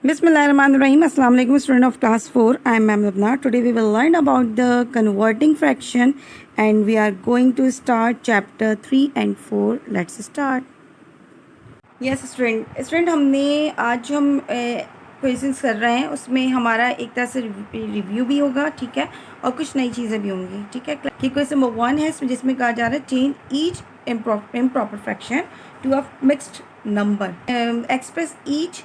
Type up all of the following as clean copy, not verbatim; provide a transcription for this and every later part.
Bismillahirrahmanirrahim. Assalamu alaikum, student of class 4. I am Ma'am Lubna. Today we will learn about the converting fraction and we are going to start chapter 3 and 4. Let's start. Yes student हमने आज जो हम questions कर रहे हैं उसमें हमारा एक तरह से रिव्यू भी होगा, ठीक है, और कुछ नई चीज़ें भी होंगी, ठीक है। कि क्वेश्चन नंबर 1 है जिसमें कहा जा रहा है change each improper fraction to a mixed number, express each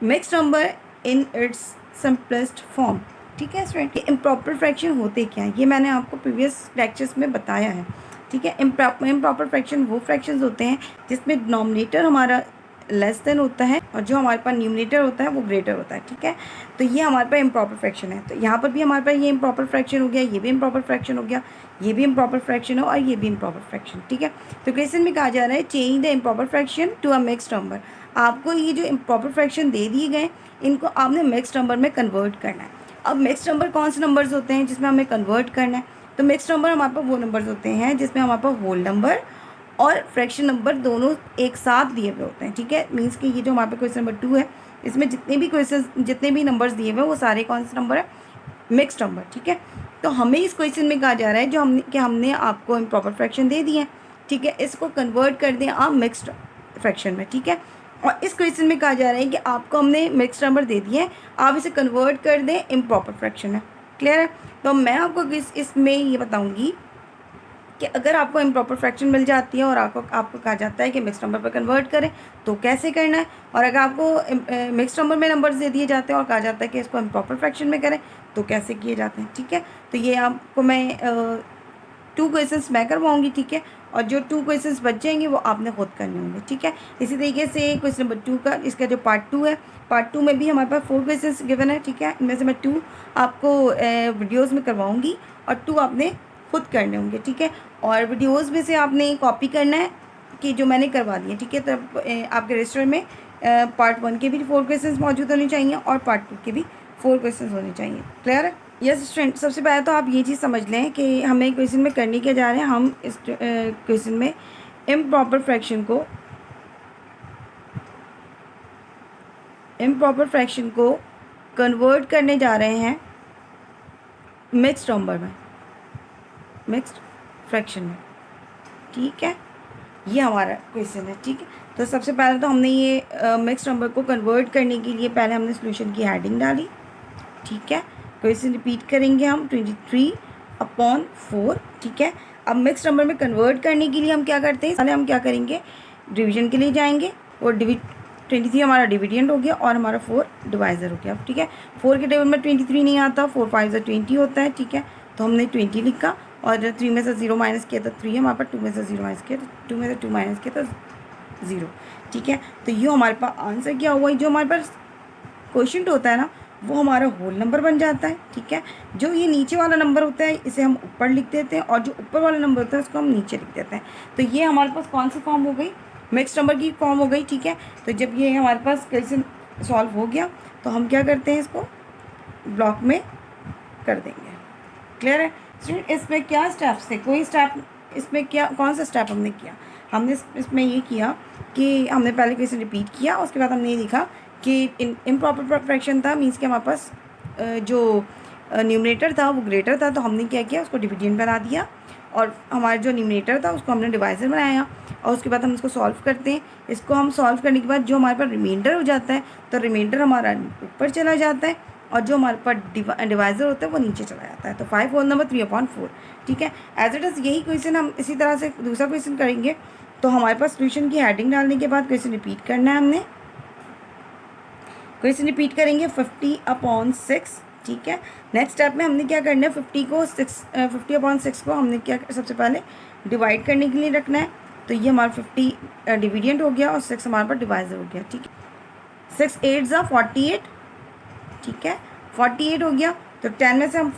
mixed number in its simplest form। ठीक है स्टूडेंट, इम्प्रॉपर फ्रैक्शन होते क्या है ये मैंने आपको प्रीवियस लेक्चर्स में बताया है, ठीक है। इम्प्रॉपर फ्रैक्शन वो फ्रैक्शंस होते हैं जिसमें डिनोमिनेटर हमारा लेस देन होता है और जो हमारे पास न्यूमरेटर होता है वो ग्रेटर होता है, ठीक है। तो ये हमारे पास इम्प्रॉपर फ्रैक्शन है। तो यहाँ पर भी हमारे पास ये इम्प्रॉपर फ्रैक्शन हो गया, ये भी इम्प्रॉपर फ्रैक्शन हो गया, ये भी इम्प्रॉपर फ्रैक्शन हो और ये भी इम्प्रॉपर फ्रैक्शन, ठीक है। तो क्वेश्चन में कहा जा रहा है change the improper fraction to a mixed number. आपको ये जो इम्प्रॉपर फ्रैक्शन दे दिए गए इनको आपने मिक्स्ड नंबर में कन्वर्ट करना है। अब मिक्स्ड नंबर कौन से नंबर्स होते हैं जिसमें हमें कन्वर्ट करना है? तो मिक्स्ड नंबर हमारे पास वो नंबर्स होते हैं जिसमें हमारे पास होल नंबर और फ्रैक्शन नंबर दोनों एक साथ दिए हुए होते हैं, ठीक है। मीन्स कि ये जो हमारे पास क्वेश्चन नंबर 2 है इसमें जितने भी नंबर्स दिए हुए हैं वो सारे कौन से नंबर है? मिक्स्ड नंबर, ठीक है। तो हमें इस क्वेश्चन में कहा जा रहा है हमने आपको इम्प्रॉपर फ्रैक्शन दे दिए हैं, ठीक है, इसको कन्वर्ट कर दें आप मिक्स्ड फ्रैक्शन में, ठीक है। और इस क्वेश्चन में कहा जा रहा है कि आपको हमने मिक्स्ड नंबर दे दिए हैं, आप इसे कन्वर्ट कर दें इम्प्रॉपर फ्रैक्शन में। क्लियर है? तो मैं आपको इसमें ये बताऊँगी कि अगर आपको इम्प्रॉपर फ्रैक्शन मिल जाती है और आपको कहा जाता है कि मिक्स्ड नंबर पर कन्वर्ट करें तो कैसे करना है, और अगर आपको मिक्स्ड नंबर में नंबर्स दे दिए जाते हैं और कहा जाता है कि इसको इम्प्रॉपर फ्रैक्शन में करें तो कैसे किए जाते हैं, ठीक है। तो ये आपको मैं 2 क्वेश्चंस मैं करवाऊँगी, ठीक है, और जो 2 क्वेश्चंस बच जाएंगे वो आपने खुद करने होंगे, ठीक है। इसी तरीके से क्वेश्चन नंबर 2 का इसका जो पार्ट 2 है, पार्ट 2 में भी हमारे पास 4 क्वेश्चंस गिवन है, ठीक है। इनमें से मैं 2 आपको वीडियोज़ में करवाऊँगी और 2 आपने खुद करने होंगे, ठीक है। और वीडियोस में से आपने कॉपी करना है कि जो मैंने करवा दिए, ठीक है। तो आपके रजिस्टर में पार्ट 1 के भी 4 क्वेश्चंस मौजूद होने चाहिए और पार्ट 2 के भी 4 क्वेश्चंस होने चाहिए। क्लियर है? यस स्टूडेंट, सबसे पहले तो आप ये चीज़ समझ लें कि हमें क्वेश्चन में करने के जा रहे हैं, हम इस क्वेश्चन में इम्प्रॉपर फ्रैक्शन को कन्वर्ट करने जा रहे हैं मिक्स्ड नंबर में, मिक्स्ड फ्रैक्शन में, ठीक है। ये हमारा क्वेश्चन है, ठीक है। तो सबसे पहले तो हमने ये मिक्स्ड नंबर को कन्वर्ट करने के लिए पहले हमने सॉल्यूशन की हेडिंग डाली, ठीक है। क्वेश्चन रिपीट करेंगे हम 23/4, ठीक है। अब मिक्स्ड नंबर में कन्वर्ट करने के लिए हम क्या करते हैं, पहले हम क्या करेंगे, डिवीजन के लिए जाएंगे और 23 हमारा डिविडेंड हो गया और हमारा 4 डिवाइज़र हो गया, ठीक है। 4 के टेबल में 23 नहीं आता, 4 5 20 होता है, ठीक है। तो हमने 20 लिखा और 3 में से 0 माइनस किया तो 3 हमारे पास, 2 में से 0 माइनस किया तो 2 में से 2 माइनस किया तो 0, ठीक है। तो ये हमारे पास आंसर क्या हुआ, जो हमारे पास क्वोशिएंट होता है ना वो हमारा होल नंबर बन जाता है, ठीक है। जो ये नीचे वाला नंबर होता है इसे हम ऊपर लिख देते हैं और जो ऊपर वाला नंबर होता है उसको हम नीचे लिख देते हैं। तो ये हमारे पास कौन सी फॉर्म हो गई, मिक्स्ड नंबर की फॉर्म हो गई, ठीक है। तो जब ये हमारे पास क्वेश्चन सॉल्व हो गया तो हम क्या करते हैं, इसको ब्लॉक में कर देंगे। क्लियर है स्टूडेंट? इसमें क्या स्टेप्स थे, कोई स्टेप इसमें क्या, कौन सा स्टेप हमने किया, हमने इसमें ये किया कि हमने पहले क्वेश्चन रिपीट किया, उसके बाद हमने ये लिखा कि इम्प्रॉपर फ्रैक्शन था, मीन्स कि हमारे पास जो न्यूमरेटर था वो ग्रेटर था, तो हमने क्या किया, उसको डिविडेंड बना दिया और हमारा जो न्यूमरेटर था उसको हमने डिवाइज़र बनाया और उसके बाद हम इसको सॉल्व करते हैं। इसको हम सॉल्व करने के बाद जो हमारे पास रिमाइंडर हो जाता है तो रिमाइंडर हमारा ऊपर चला जाता है और जो हमारे पास डिवाइज़र होता है वो नीचे चला जाता है। तो 5 होल नंबर 3/4, ठीक है। एज इट इज़ यही क्वेश्चन हम इसी तरह से दूसरा क्वेश्चन करेंगे। तो हमारे पास सॉल्यूशन की हेडिंग डालने के बाद क्वेश्चन रिपीट करना है, हमने क्वेश्चन रिपीट करेंगे 50/6, ठीक है। नेक्स्ट स्टेप में हमने क्या करना है, 50/6 को हमने क्या सबसे पहले डिवाइड करने के लिए रखना है। तो ये हमारा 50 डिविडेंड हो गया और 6 हमारे पास डिवाइज़र हो गया, ठीक है। 6 8 48, ठीक है, 48 हो गया। तो 10 में से हम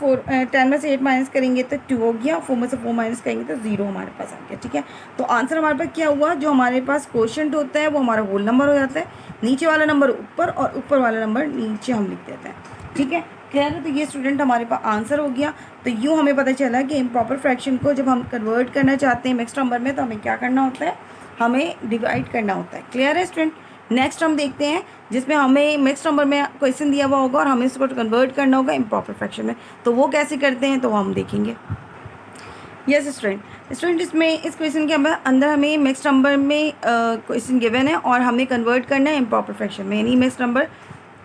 8 माइनस करेंगे तो 2 हो गया, 4 में से 4 माइनस करेंगे तो 0 हमारे पास आ गया, ठीक है। तो आंसर हमारे पास क्या हुआ, जो हमारे पास क्वोशिएंट होता है वो हमारा होल नंबर हो जाता है, नीचे वाला नंबर ऊपर और ऊपर वाला नंबर नीचे हम लिख देते हैं, ठीक है। क्लियर है? तो ये स्टूडेंट हमारे पास आंसर हो गया। तो यूँ हमें पता चला कि इम्प्रॉपर फ्रैक्शन को जब हम कन्वर्ट करना चाहते हैं मिक्स्ड नंबर में तो हमें क्या करना होता है, हमें डिवाइड करना होता है। क्लियर है स्टूडेंट? नेक्स्ट हम देखते हैं जिसमें हमें मिक्स नंबर में क्वेश्चन दिया हुआ होगा और हमें इसको कन्वर्ट करना होगा इम्प्रॉपर फ्रैक्शन में। तो वो कैसे करते हैं तो हम देखेंगे। यस स्टूडेंट इसमें इस क्वेश्चन के अंदर हमें मिक्स नंबर में क्वेश्चन गिवन है और हमें कन्वर्ट करना है इम्प्रॉपर फ्रैक्शन में, यानी mix number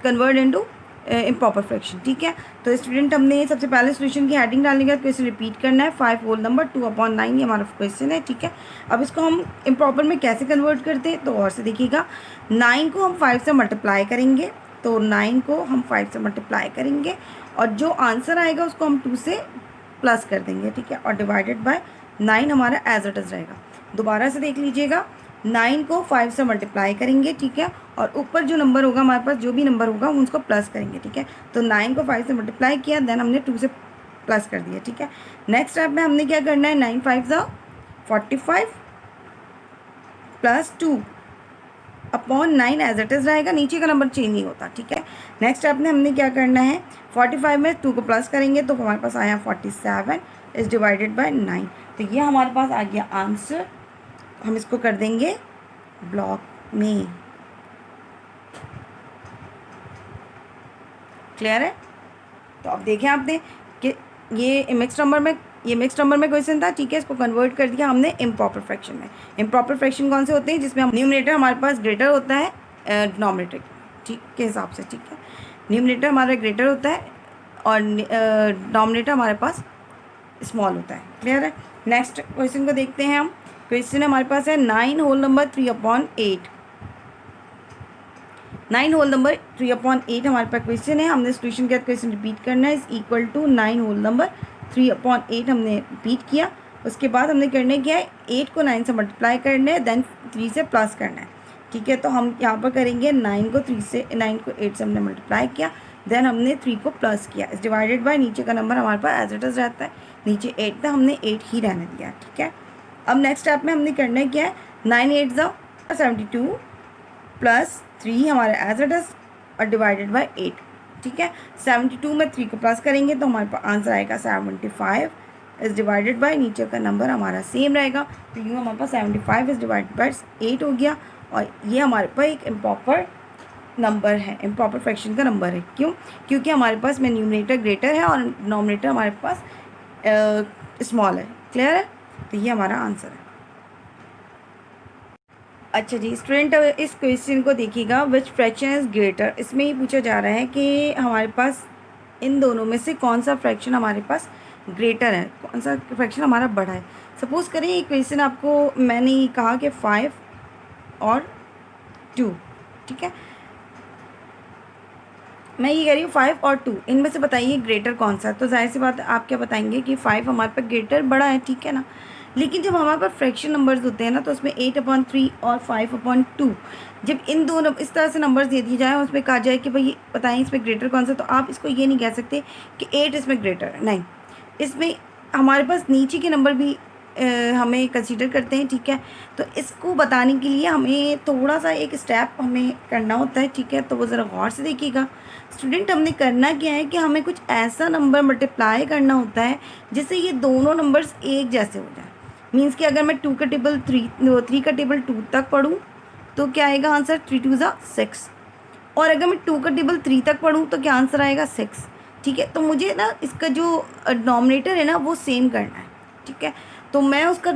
convert into improper fraction. ठीक है, तो स्टूडेंट हमने सबसे पहले सोल्यूशन की हेडिंग डालने के बाद क्वेश्चन रिपीट करना है। 5 होल नंबर 2/9 ये हमारा क्वेश्चन है। ठीक है, अब इसको हम इम्प्रॉपर में कैसे कन्वर्ट करते हैं तो और से देखिएगा। 9 को हम 5 से मल्टीप्लाई करेंगे, तो 9 को हम 5 से मल्टीप्लाई करेंगे और जो आंसर आएगा उसको हम 2 से प्लस कर देंगे। ठीक है, और डिवाइडेड बाय 9 हमारा एज इट इज़ रहेगा। दोबारा से देख लीजिएगा, 9 को 5 से मल्टीप्लाई करेंगे। ठीक है, और ऊपर जो नंबर होगा हमारे पास, जो भी नंबर होगा हम उसको प्लस करेंगे। ठीक है, तो 9 को 5 से मल्टीप्लाई किया, देन हमने 2 से प्लस कर दिया। ठीक है, नेक्स्ट स्टेप में हमने क्या करना है, 9 5 45 प्लस 2/9 एज इट इज़ रहेगा, नीचे का नंबर चेंज नहीं होता। ठीक है, नेक्स्ट स्टेप में हमने क्या करना है, 45 में 2 को प्लस करेंगे तो हमारे पास आया 47 इज डिवाइडेड बाय 9। तो ये हमारे पास आ गया आंसर। हम इसको कर देंगे ब्लॉक में। क्लियर है? तो अब देखें आपने कि ये मिक्स नंबर में क्वेश्चन था। ठीक है, इसको कन्वर्ट कर दिया हमने इम्प्रॉपर फ्रैक्शन में। इम्प्रॉपर फ्रैक्शन कौन से होते हैं, जिसमें हम न्यूमरेटर हमारे पास ग्रेटर होता है डिनोमिनेटर ठीक के हिसाब से। ठीक है, न्यूमरेटर हमारा ग्रेटर होता है और डिनोमिनेटर हमारे पास स्मॉल होता है। क्लियर है? नेक्स्ट क्वेश्चन को देखते हैं हम। क्वेश्चन हमारे पास है 9 होल नंबर 3/8। 9 होल नंबर 3/8 हमारे पास क्वेश्चन है। हमने सोल्यूशन के क्वेश्चन रिपीट करना है। Is equal to 9 whole number 3/8 हमने रिपीट किया। उसके बाद हमने करने क्या है, 8 को 9 से मल्टीप्लाई करना है, देन 3 से प्लस करना है। ठीक है, तो हम यहाँ पर करेंगे 9 को 8 से हमने मल्टीप्लाई किया, देन हमने 3 को प्लस किया। इस डिवाइडेड बाय नीचे का नंबर हमारे पास एज इट इज़ रहता है, नीचे 8 था, हमने 8 ही रहने दिया। ठीक है, अब नेक्स्ट स्टेप में हमने करना है क्या है, 9 8 72 प्लस 3 हमारे एज इट इज़ और डिवाइडेड बाय 8। ठीक है, 72 में 3 को प्लस करेंगे तो हमारे पास आंसर आएगा 75 इज डिवाइडेड बाय नीचे का नंबर हमारा सेम रहेगा। तो यूँ हमारे पास 75 इज डिवाइडेड बाय 8 हो गया और ये हमारे पास एक इम्प्रॉपर नंबर है, इम्प्रॉपर फ्रैक्शन का नंबर है। क्यों? क्योंकि हमारे पास में न्यूमरेटर ग्रेटर है और डिनोमिनेटर हमारे पास स्मॉल है। क्लियर है? तो ये हमारा आंसर है। अच्छा जी स्टूडेंट, इस क्वेश्चन को देखिएगा, विच फ्रैक्शन इज़ ग्रेटर। इसमें ये पूछा जा रहा है कि हमारे पास इन दोनों में से कौन सा फ्रैक्शन हमारे पास ग्रेटर है, कौन सा फ्रैक्शन हमारा बड़ा है। सपोज़ करें ये क्वेश्चन आपको मैंने ये कहा कि 5 और 2। ठीक है, मैं ये कह रही हूँ 5 और 2 इनमें से बताइए ग्रेटर कौन सा है। तो जाहिर सी बात है आप क्या बताएंगे कि 5 हमारे पास ग्रेटर बड़ा है। ठीक है ना, लेकिन जब हमारे पास फ्रैक्शन नंबर्स होते हैं ना, तो उसमें 8/3 और 5/2 जब इन दोनों इस तरह से नंबर्स दे दिए जाए, उसमें कहा जाए कि भाई बताएं इसमें ग्रेटर कौन सा, तो आप इसको ये नहीं कह सकते कि 8 इसमें ग्रेटर है। नहीं, इसमें हमारे पास नीचे के नंबर भी हमें कंसीडर करते हैं। ठीक है, तो इसको बताने के लिए हमें थोड़ा सा एक स्टेप हमें करना होता है। ठीक है, तो वो ज़रा गौर से देखिएगा स्टूडेंट। हमने करना क्या है कि हमें कुछ ऐसा नंबर मल्टीप्लाई करना होता है जिससे ये दोनों नंबर्स एक जैसे हो जाए। मीन्स कि अगर मैं 2 का टेबल 3 का टेबल 2 तक पढ़ूँ तो क्या आएगा आंसर, 3 2 6। और अगर मैं 2 का टेबल 3 तक पढ़ूँ तो क्या आंसर आएगा 6। ठीक है, तो मुझे ना इसका जो डिनोमिनेटर है ना वो सेम करना है। ठीक है, तो मैं उसका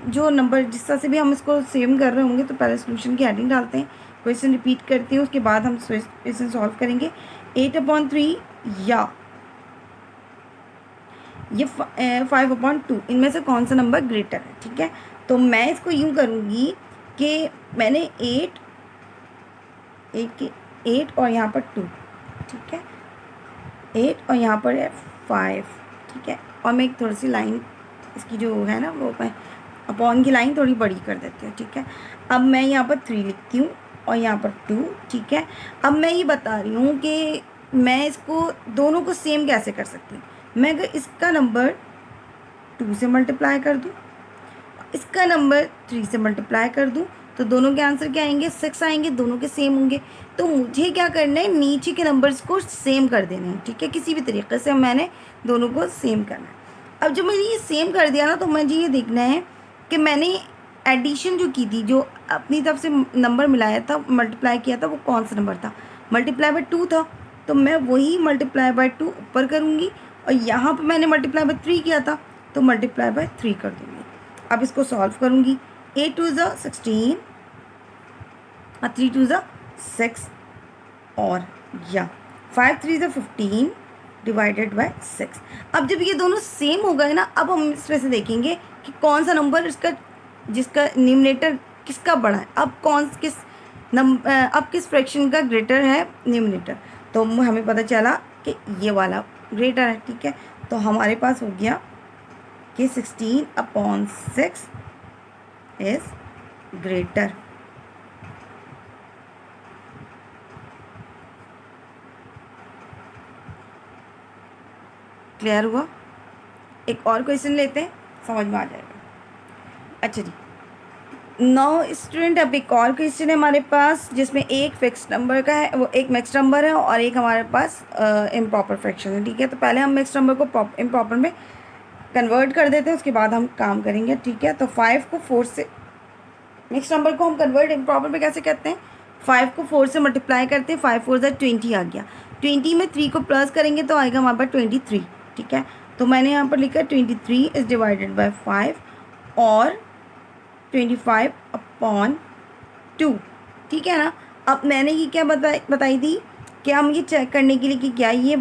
जो नंबर जिस तरह से भी हम इसको सेम कर रहे होंगे, तो पहले सोल्यूशन की हेडिंग डालते हैं, क्वेश्चन रिपीट करते हैं, उसके बाद हम क्वेश्चन सॉल्व करेंगे। 8/3 या ये 5/2 इनमें से कौन सा नंबर ग्रेटर है। ठीक है, तो मैं इसको यूँ करूँगी कि मैंने 8 और यहाँ पर 2। ठीक है, 8 और यहाँ पर है 5। ठीक है, और मैं एक थोड़ी सी लाइन इसकी जो है ना वो मैं अपॉन की लाइन थोड़ी बड़ी कर देती हूँ। ठीक है, अब मैं यहाँ पर 3 लिखती हूँ और यहाँ पर 2। ठीक है, अब मैं ये बता रही हूँ कि मैं इसको दोनों को सेम कैसे कर सकती हूँ। मैं अगर इसका नंबर 2 से मल्टीप्लाई कर दूँ, इसका नंबर 3 से मल्टीप्लाई कर दूँ, तो दोनों के आंसर क्या आएंगे, 6 आएंगे, दोनों के सेम होंगे। तो मुझे क्या करना है, नीचे के नंबर्स को सेम कर देने हैं। ठीक है, किसी भी तरीके से मैंने दोनों को सेम करना है। अब जब मैंने ये सेम कर दिया ना, तो मुझे ये देखना है कि मैंने एडिशन जो की थी, जो अपनी तरफ से नंबर मिलाया था, मल्टीप्लाई किया था, वो कौन सा नंबर था? मल्टीप्लाई बाय 2 था, तो मैं वही मल्टीप्लाई बाय 2 ऊपर करूँगी, और यहाँ पे मैंने मल्टीप्लाई बाय 3 किया था तो मल्टीप्लाई बाय 3 कर दूँगी। अब इसको सॉल्व करूँगी। 8 2 ज़ा 16 और 3 2 ज़ा 6 और या 5 3 ज़ा 15 डिवाइडेड बाय 6। अब जब ये दोनों सेम हो गए ना, अब हम इसमें से देखेंगे कि कौन सा नंबर इसका जिसका न्यूमरेटर किसका बड़ा है। अब अब किस फ्रैक्शन का ग्रेटर है न्यूमरेटर, तो हमें पता चला कि ये वाला ग्रेटर है। ठीक है, तो हमारे पास हो गया कि 16/6 इज ग्रेटर। क्लियर हुआ? एक और क्वेश्चन लेते हैं, समझ में आ जाएगा। अच्छा जी, 9 स्टूडेंट, अब एक और क्वेश्चन है हमारे पास जिसमें एक फिक्स नंबर का है, वो एक मिक्स नंबर है और एक हमारे पास इम्प्रॉपर फ्रैक्शन है। ठीक है, तो पहले हम मिक्स नंबर को इम्प्रॉपर में कन्वर्ट कर देते हैं, उसके बाद हम काम करेंगे। ठीक है, तो 5 को 4 से, मिक्स नंबर को हम कन्वर्ट इम्प्रॉपर में कैसे करते हैं? 5 को 4 से मल्टीप्लाई करते हैं, 5 4 ज़ा 20 आ गया। 20 में 3 को प्लस करेंगे तो आएगा हमारे पास 23। ठीक है, तो मैंने यहाँ पर लिखा 23 इज़ डिवाइडेड बाय 5 और 25/2। ठीक है ना। अब मैंने ये क्या बताई थी कि हम ये चेक करने के लिए कि क्या ये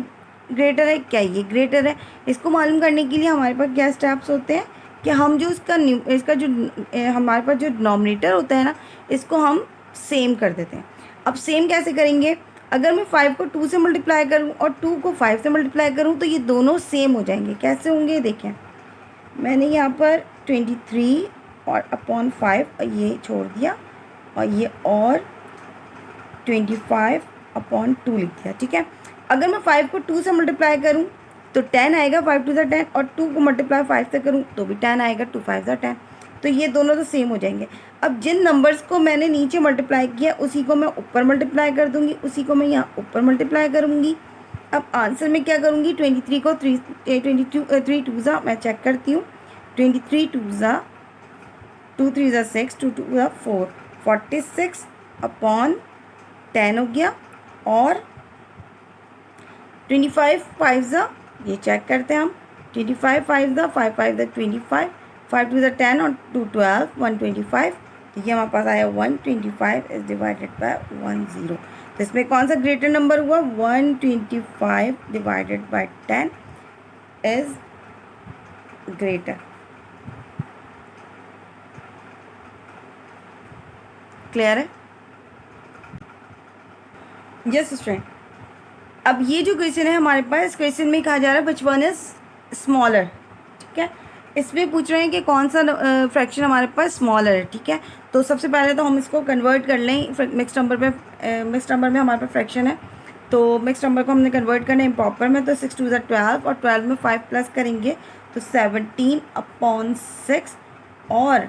ग्रेटर है, क्या ये ग्रेटर है, इसको मालूम करने के लिए हमारे पास क्या स्टेप्स होते हैं कि हम जो इसका जो हमारे पास जो डिनोमिनेटर होता है ना, इसको हम सेम कर देते हैं। अब सेम कैसे करेंगे? अगर मैं 5 को 2 से मल्टीप्लाई करूं और 2 को 5 से मल्टीप्लाई करूं तो ये दोनों सेम हो जाएंगे। कैसे होंगे देखें, मैंने यहाँ पर 23 और अपॉन 5 ये छोड़ दिया और ये और 25/2 लिख दिया। ठीक है, अगर मैं 5 को 2 से मल्टीप्लाई करूँ तो 10 आएगा, 5 2 ज़ा 10, और 2 को मल्टीप्लाई 5 से करूँ तो भी 10 आएगा, 2 5 ज़ा 10, तो ये दोनों तो सेम हो जाएंगे। अब जिन नंबर्स को मैंने नीचे मल्टीप्लाई किया उसी को मैं ऊपर मल्टीप्लाई कर दूँगी, उसी को मैं यहाँ ऊपर मल्टीप्लाई करूँगी। अब आंसर में क्या करूँगी, 23 को 3 2 ज़ा मैं चेक करती हूँ, 23 2 ज़ा 2 3 ज़ा 6 2 2 ज़ा 4, 46/10 हो गया, और 25 5 ज़ा, ये चेक करते हैं हम, 25 5 ज़ा 5 5 ज़ा 25, 5 2 ज़ा 10 और 2 12 125, तो ये हमारे पास आया 125 इज डिवाइडेड बाय 10। तो इसमें कौन सा ग्रेटर नंबर हुआ? 125 divided by 10 is greater. Clear है? यस स्टूडेंट, अब ये जो क्वेश्चन है हमारे पास, इस क्वेश्चन में कहा जा रहा है विच वन इज स्मॉलर। ठीक है, इसमें पूछ रहे हैं कि कौन सा फ्रैक्शन हमारे पास स्मॉलर है। ठीक है, तो सबसे पहले तो हम इसको कन्वर्ट कर लें मिक्स नंबर में हमारे पास फ्रैक्शन है, तो मिक्स नंबर को हमने कन्वर्ट करना है इम्प्रॉपर में, तो 6 2 ज़ा 12 और 12 में 5 प्लस करेंगे तो 17/6 और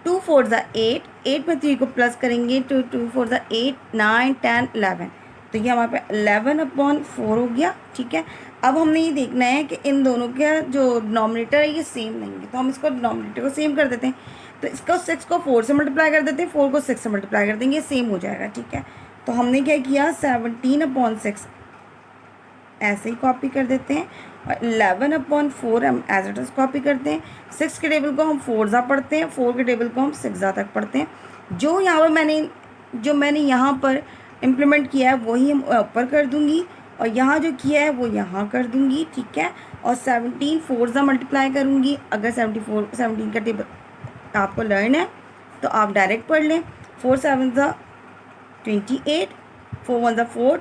2 4 ज़ा 8, 8 में 3 को प्लस करेंगे तो 2 4 ज़ा 8 9 10 11, तो ये हमारे पास 11/4 हो गया। ठीक है, अब हमने ये देखना है कि इन दोनों का जो डिनोमिनेटर है ये सेम नहीं है, तो हम इसको डिनोमिनेटर को सेम कर देते हैं। तो इसको 6 को 4 से मल्टीप्लाई कर देते हैं, 4 को 6 से मल्टीप्लाई कर देंगे, सेम हो जाएगा। ठीक है, तो हमने क्या किया, 17/6 ऐसे ही कॉपी कर देते हैं, और 11/4 हम एज इट इज़ कॉपी करते हैं। 6 के टेबल को हम 4 ज़ा पढ़ते हैं, 4 के टेबल को हम 6 ज़ा तक पढ़ते हैं। जो मैंने यहाँ पर इम्प्लीमेंट किया है वही हम ऊपर कर दूँगी, और यहाँ जो किया है वो यहाँ कर दूँगी। ठीक है, और 17 4 ज़ा मल्टीप्लाई करूँगी। अगर 17 का टेबल आपको लर्न है तो आप डायरेक्ट पढ़ लें। 4 7 ज़ा 28, 4 1 ज़ा 4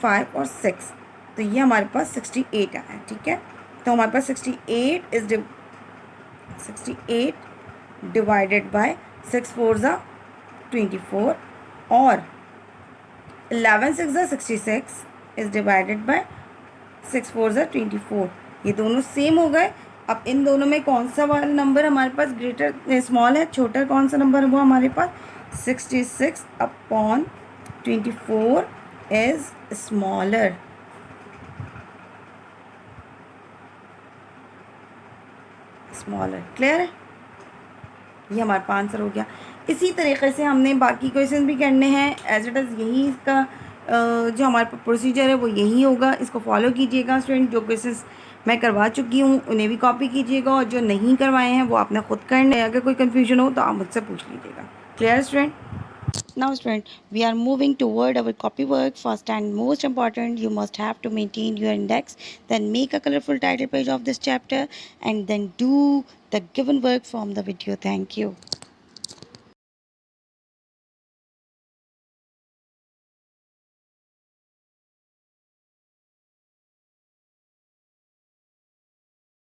5 और 6, तो ये हमारे पास 68 आया। ठीक है, तो हमारे पास 68 डिवाइडेड बाय 6 4 ज़ा 24 और 11 6 ज़ा 66 इज डिवाइडेड बाय 6 4 ज़ा 24, ये दोनों सेम हो गए। अब इन दोनों में कौन सा वाला नंबर हमारे पास ग्रेटर स्मॉल है, छोटा कौन सा नंबर है वो हमारे पास 66/24 इज स्मॉलर। क्लियर है? ये हमारे पास आंसर हो गया। इसी तरीके से हमने बाकी क्वेश्चन भी करने हैं। एज इट इज़ यही इसका जो हमारा प्रोसीजर है वो यही होगा। इसको फॉलो कीजिएगा स्टूडेंट। जो क्वेश्चंस मैं करवा चुकी हूँ उन्हें भी कॉपी कीजिएगा, और जो नहीं करवाए हैं वो आपने खुद करना है। अगर कोई कन्फ्यूजन हो तो आप मुझसे पूछ लीजिएगा। Clear student? Now student, we are moving toward our copy work. First and most important, you must have to maintain your index, then make a colorful title page of this chapter, and then do the given work from the video. Thank you.